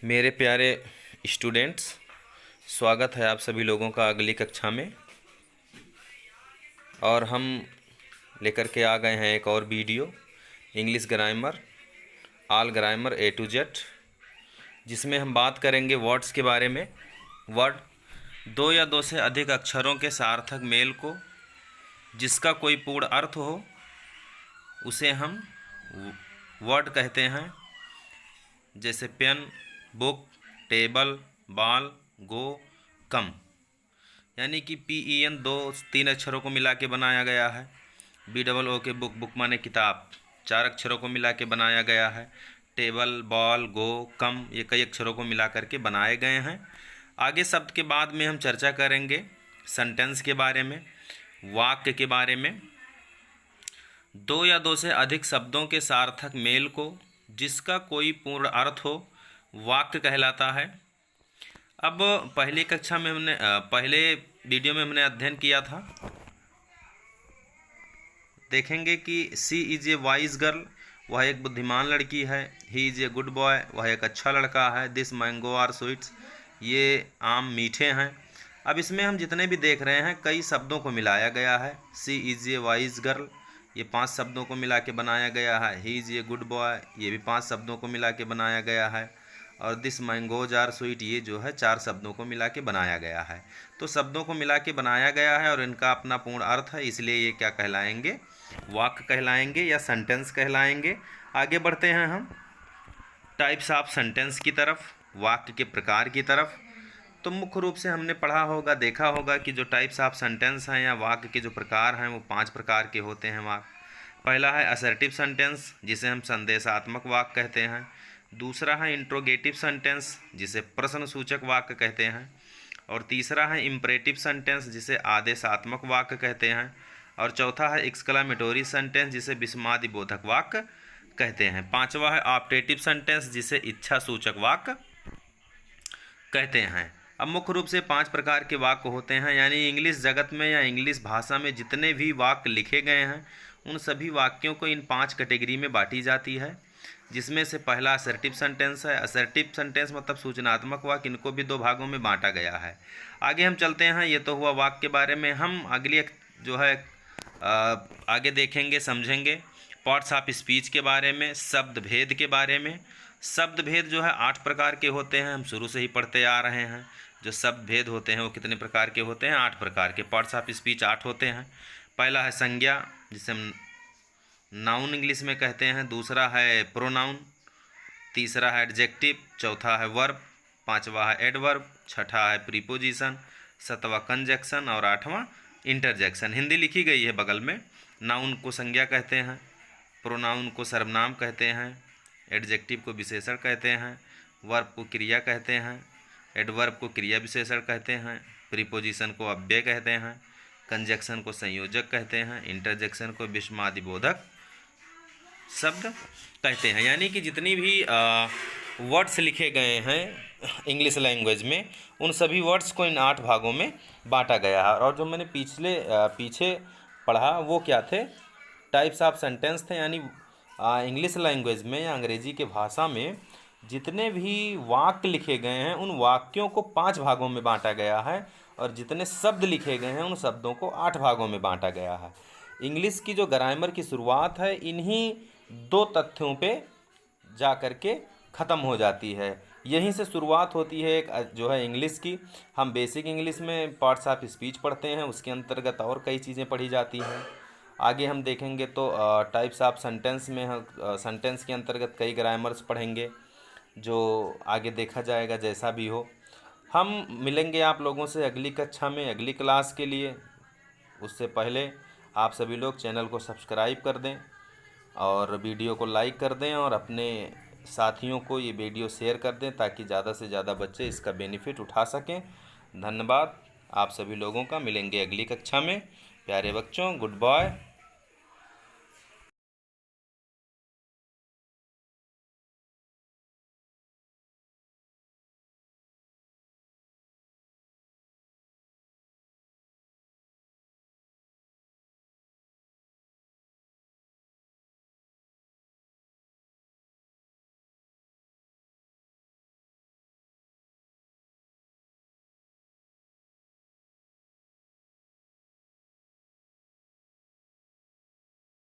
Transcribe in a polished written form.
मेरे प्यारे स्टूडेंट्स, स्वागत है आप सभी लोगों का अगली कक्षा में। और हम लेकर के आ गए हैं एक और video, English grammar, all grammar A to Z, जिसमें हम बात करेंगे वर्ड्स के बारे में। वर्ड दो या दो से अधिक अक्षरों के सार्थक मेल को जिसका कोई पूर्ण अर्थ हो उसे हम वर्ड कहते हैं। जैसे पेन, बुक, टेबल, बॉल, गो, कम, यानी कि PEN 2-3 अक्षरों को मिला के बनाया गया है। BOO के बुक, बुक माने किताब, 4 अक्षरों को मिला के बनाया गया है। टेबल, बॉल, गो, कम, ये कई अक्षरों को मिला करके बनाए गए हैं। आगे शब्द के बाद में हम चर्चा करेंगे सेंटेंस के बारे में, वाक्य के बारे में। दो या दो से अधिक शब्दों के सार्थक मेल को जिसका कोई पूर्ण अर्थ हो वाक्य कहलाता है। अब पहली कक्षा में पहले वीडियो में हमने अध्ययन किया था। देखेंगे कि सी इज़ ए वाइज गर्ल, वह एक बुद्धिमान लड़की है। He is a good boy, वह एक अच्छा लड़का है। दिस मैंगो आर स्वीट्स, ये आम मीठे हैं। अब इसमें हम जितने भी देख रहे हैं कई शब्दों को मिलाया गया है। सी इज़ ए वाइज गर्ल, ये 5 शब्दों को मिला के बनाया गया है। He is a good boy, ये भी 5 शब्दों को मिला के बनाया गया है। और दिस मैंगोज आर स्वीट, ये जो है 4 शब्दों को मिला के बनाया गया है। तो शब्दों को मिला के बनाया गया है और इनका अपना पूर्ण अर्थ है, इसलिए ये क्या कहलाएंगे? वाक्य कहलाएंगे या सेंटेंस कहलाएंगे। आगे बढ़ते हैं हम टाइप्स ऑफ सेंटेंस की तरफ, वाक्य के प्रकार की तरफ। तो मुख्य रूप से हमने पढ़ा होगा, देखा होगा कि जो टाइप्स ऑफ सेंटेंस हैं या वाक्य के जो प्रकार हैं वो 5 प्रकार के होते हैं वाक्य। पहला है असर्टिव सेंटेंस, जिसे हम संदेशात्मक वाक्य कहते हैं। दूसरा है इंट्रोगेटिव सेंटेंस, जिसे प्रश्नसूचक वाक्य कहते हैं। और तीसरा है इम्परेटिव सेंटेंस, जिसे आदेशात्मक वाक्य कहते हैं। और चौथा है एक्सक्लामेटोरी सेंटेंस, जिसे विस्मयादिबोधक वाक्य कहते हैं। पांचवा है ऑप्टेटिव सेंटेंस, जिसे इच्छा सूचक वाक्य कहते हैं। अब मुख्य रूप से 5 प्रकार के वाक्य होते हैं, यानी इंग्लिश जगत में या इंग्लिश भाषा में जितने भी वाक्य लिखे गए हैं उन सभी वाक्यों को इन 5 कैटेगरी में बांटी जाती है। जिसमें से पहला असर्टिव सेंटेंस है। असर्टिव सेंटेंस मतलब सूचनात्मक वाक्य, इनको भी 2 भागों में बांटा गया है। आगे हम चलते हैं, ये तो हुआ वाक्य के बारे में। हम अगली जो है आगे देखेंगे, समझेंगे पार्ट्स ऑफ स्पीच के बारे में, शब्द भेद के बारे में। शब्द भेद जो है 8 प्रकार के होते हैं, हम शुरू से ही पढ़ते आ रहे हैं। जो शब्द भेद होते हैं वो कितने प्रकार के होते हैं? 8 प्रकार के। पार्ट्स ऑफ स्पीच 8 होते हैं। पहला है संज्ञा, जिसे हम नाउन इंग्लिश में कहते हैं। दूसरा है प्रोनाउन, तीसरा है एडजेक्टिव, चौथा है वर्ब, पांचवा है एडवर्ब, छठा है प्रीपोजिशन, सातवां कंजक्शन और 8वां इंटरजेक्शन। हिंदी लिखी गई है बगल में। नाउन को संज्ञा कहते हैं, प्रोनाउन को सर्वनाम कहते हैं, एडजेक्टिव को विशेषण कहते हैं, वर्ब को क्रिया कहते हैं, एडवर्ब को क्रिया विशेषण कहते हैं, प्रीपोजिशन को अव्यय कहते हैं, कंजक्शन को संयोजक कहते हैं, इंटरजेक्शन को विस्मयादिबोधक शब्द कहते हैं। यानी कि जितनी भी वर्ड्स लिखे गए हैं इंग्लिश लैंग्वेज में उन सभी वर्ड्स को इन 8 भागों में बांटा गया है। और जो मैंने पीछे पढ़ा वो क्या थे? टाइप्स ऑफ सेंटेंस थे। यानी इंग्लिश लैंग्वेज में या अंग्रेजी के भाषा में जितने भी वाक्य लिखे गए हैं उन वाक्यों को 5 भागों में बांटा गया है और जितने शब्द लिखे गए हैं उन शब्दों को 8 भागों में बांटा गया है। इंग्लिश की जो ग्रामर की शुरुआत है इन्हीं 2 तथ्यों पे जा कर के ख़त्म हो जाती है। यहीं से शुरुआत होती है एक जो है इंग्लिश की। हम बेसिक इंग्लिश में पार्ट्स ऑफ स्पीच पढ़ते हैं, उसके अंतर्गत और कई चीज़ें पढ़ी जाती हैं। आगे हम देखेंगे तो टाइप्स ऑफ सेंटेंस में सेंटेंस के अंतर्गत कई ग्रामर्स पढ़ेंगे, जो आगे देखा जाएगा जैसा भी हो। हम मिलेंगे आप लोगों से अगली कक्षा में, अगली क्लास के लिए। उससे पहले आप सभी लोग चैनल को सब्सक्राइब कर दें और वीडियो को लाइक कर दें और अपने साथियों को ये वीडियो शेयर कर दें ताकि ज़्यादा से ज़्यादा बच्चे इसका बेनिफिट उठा सकें। धन्यवाद आप सभी लोगों का। मिलेंगे अगली कक्षा में। प्यारे बच्चों, गुड बाय।